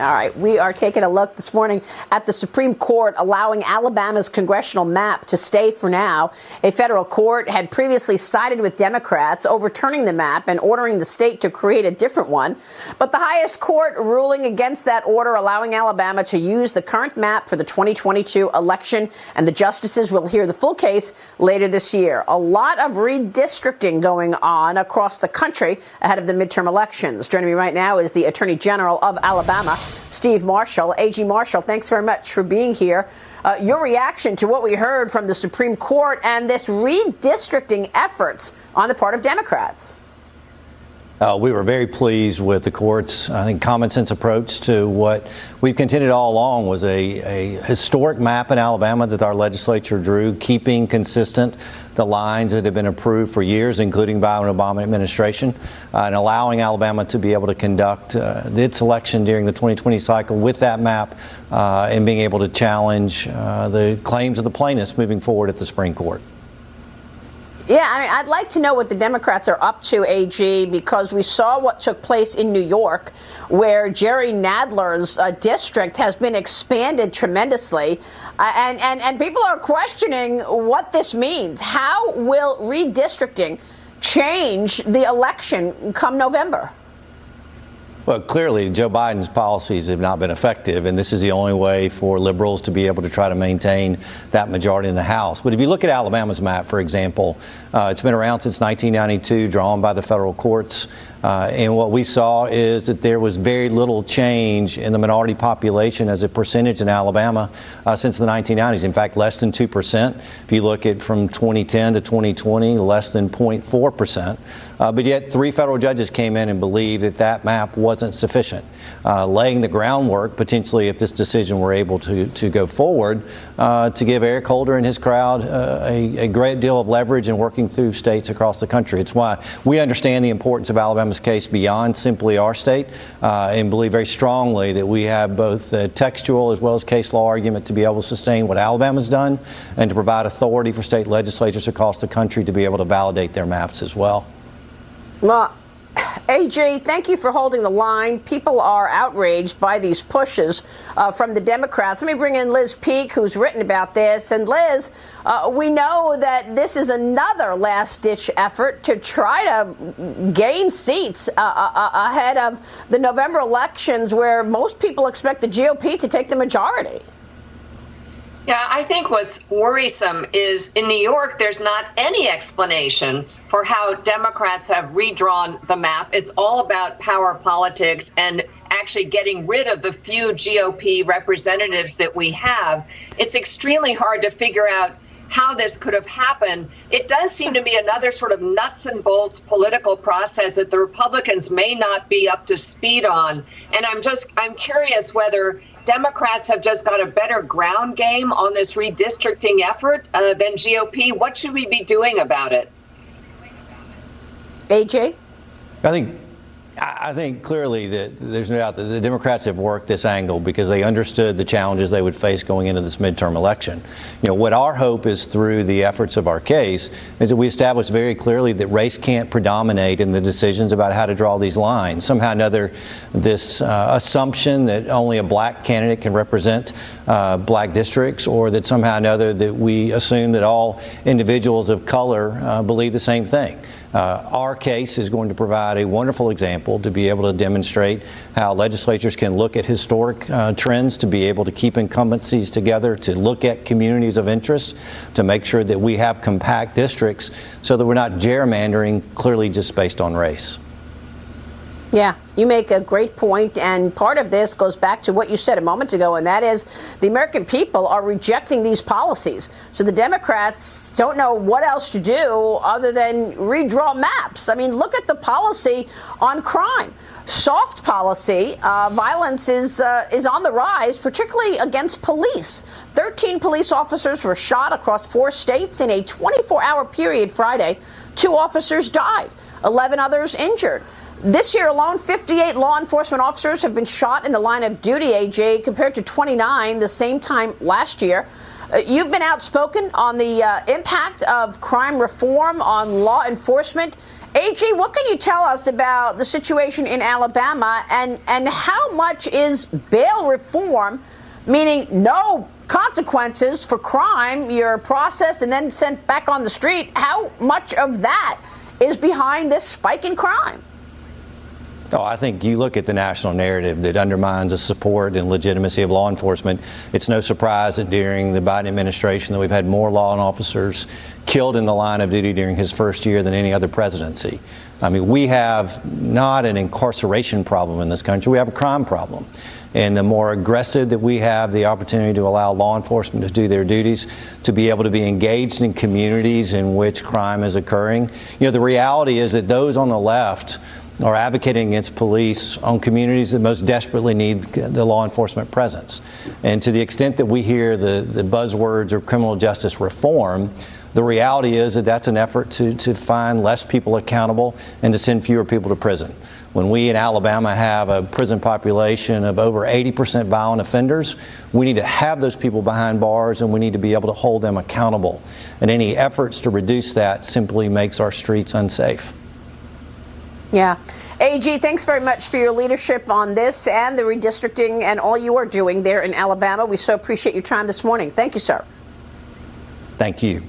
All right, we are taking a look this morning at the Supreme Court allowing Alabama's congressional map to stay for now. A federal court had previously sided with Democrats, overturning the map and ordering the state to create a different one. But the highest court ruling against that order, allowing Alabama to use the current map for the 2022 election. And the justices will hear the full case later this year. A lot of redistricting going on across the country ahead of the midterm elections. Joining me right now is the Attorney General of Alabama, Steve Marshall. AG Marshall, thanks very much for being here. Your reaction to what we heard from the Supreme Court and this redistricting efforts on the part of Democrats? We were very pleased with the court's, I think, common sense approach to what we've contended all along was a historic map in Alabama that our legislature drew, keeping consistent the lines that have been approved for years, including by an Obama administration, and allowing Alabama to be able to conduct its election during the 2020 cycle with that map and being able to challenge the claims of the plaintiffs moving forward at the Supreme Court. Yeah, I mean, I'd like to know what the Democrats are up to, AG, because we saw what took place in New York, where Jerry Nadler's district has been expanded tremendously. And people are questioning what this means. How will redistricting change the election come November? Well, clearly, Joe Biden's policies have not been effective, and this is the only way for liberals to be able to try to maintain that majority in the House. But if you look at Alabama's map, for example, it's been around since 1992, drawn by the federal courts. And what we saw is that there was very little change in the minority population as a percentage in Alabama since the 1990s. In fact, less than 2%. If you look at from 2010 to 2020, less than 0.4%. But yet 3 federal judges came in and believed that that map wasn't sufficient, laying the groundwork potentially if this decision were able to go forward to give Eric Holder and his crowd a great deal of leverage in working through states across the country. It's why we understand the importance of Alabama's case beyond simply our state and believe very strongly that we have both a textual as well as case law argument to be able to sustain what Alabama's done and to provide authority for state legislatures across the country to be able to validate their maps as well. Well, AJ, thank you for holding the line. People are outraged by these pushes from the Democrats. Let me bring in Liz Peek, who's written about this. And Liz, we know that this is another last-ditch effort to try to gain seats ahead of the November elections, where most people expect the GOP to take the majority. Yeah, I think what's worrisome is in New York, there's not any explanation for how Democrats have redrawn the map. It's all about power politics and actually getting rid of the few GOP representatives that we have. It's extremely hard to figure out how this could have happened. It does seem to be another sort of nuts and bolts political process that the Republicans may not be up to speed on. And I'm curious whether Democrats have just got a better ground game on this redistricting effort than GOP. What should we be doing about it? AJ? I think clearly that there's no doubt that the Democrats have worked this angle because they understood the challenges they would face going into this midterm election. You know, what our hope is through the efforts of our case is that we establish very clearly that race can't predominate in the decisions about how to draw these lines. Somehow or another, this assumption that only a black candidate can represent black districts, or that somehow or another that we assume that all individuals of color believe the same thing. Our case is going to provide a wonderful example to be able to demonstrate how legislatures can look at historic trends, to be able to keep incumbencies together, to look at communities of interest, to make sure that we have compact districts so that we're not gerrymandering clearly just based on race. Yeah, you make a great point, and part of this goes back to what you said a moment ago, and that is the American people are rejecting these policies. So the Democrats don't know what else to do other than redraw maps. I mean, look at the policy on crime. Soft policy, violence is on the rise, particularly against police. 13 police officers were shot across 4 states in a 24-hour period Friday. 2 officers died, 11 others injured. This year alone, 58 law enforcement officers have been shot in the line of duty, AJ, compared to 29 the same time last year. You've been outspoken on the impact of crime reform on law enforcement AG, what can you tell us about the situation in Alabama and how much is bail reform, meaning no consequences for crime, you're processed and then sent back on the street? How much of that is behind this spike in crime? Oh, I think you look at the national narrative that undermines the support and legitimacy of law enforcement. It's no surprise that during the Biden administration that we've had more law officers killed in the line of duty during his first year than any other presidency. I mean, we have not an incarceration problem in this country. We have a crime problem. And the more aggressive that we have the opportunity to allow law enforcement to do their duties, to be able to be engaged in communities in which crime is occurring. You know, the reality is that those on the left are advocating against police on communities that most desperately need the law enforcement presence. And to the extent that we hear the buzzwords of criminal justice reform, the reality is that that's an effort to find less people accountable and to send fewer people to prison. When we in Alabama have a prison population of over 80% violent offenders, we need to have those people behind bars and we need to be able to hold them accountable. And any efforts to reduce that simply makes our streets unsafe. Yeah. AG, thanks very much for your leadership on this and the redistricting and all you are doing there in Alabama. We so appreciate your time this morning. Thank you, sir. Thank you.